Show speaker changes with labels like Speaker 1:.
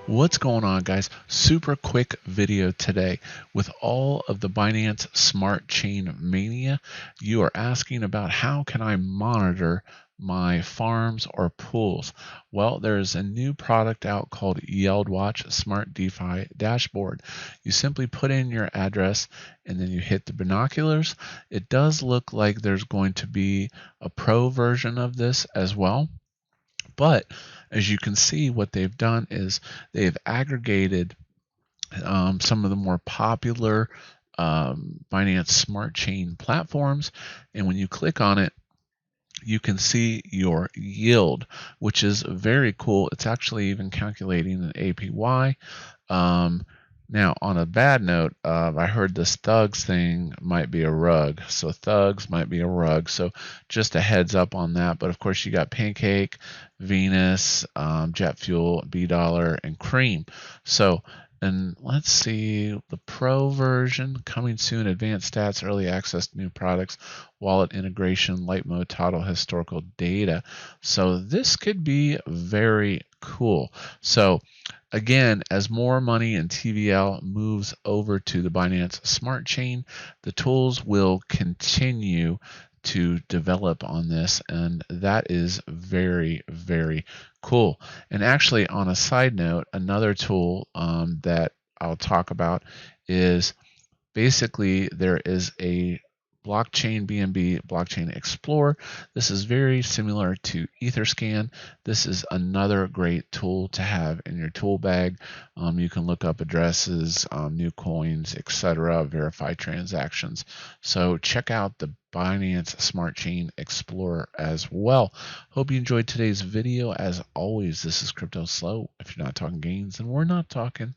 Speaker 1: What's going on, guys? Super quick video today. With all of the Binance Smart Chain mania, you are asking about how can I monitor my farms or pools. Well, there's a new product out called YieldWatch Smart DeFi Dashboard. You simply put in your address and then you hit the binoculars. It does look like there's going to be a pro version of this as well. But as you can see, what they've done is they've aggregated some of the more popular Binance Smart Chain platforms. And when you click on it, you can see your yield, which is very cool. It's actually even calculating an APY. Now, on a bad note, I heard this thugs thing might be a rug. So thugs might be a rug. So just a heads up on that. But of course, you got Pancake, Venus, Jet Fuel, B-Dollar, and Cream. So, and let's see, the Pro version coming soon, advanced stats, early access to new products, wallet integration, light mode, total historical data. So this could be very cool. So again, as more money in TVL moves over to the Binance Smart Chain, the tools will continue to develop on this, and that is very, very cool. And actually, on a side note, another tool that I'll talk about is basically there is a blockchain BNB blockchain explorer. This is very similar to EtherScan. This is another great tool to have in your tool bag. You can look up addresses, new coins, etc., verify transactions. So check out the Binance Smart Chain Explorer as well. Hope you enjoyed today's video. As always, this is Cryptoslo. If you're not talking gains, then we're not talking.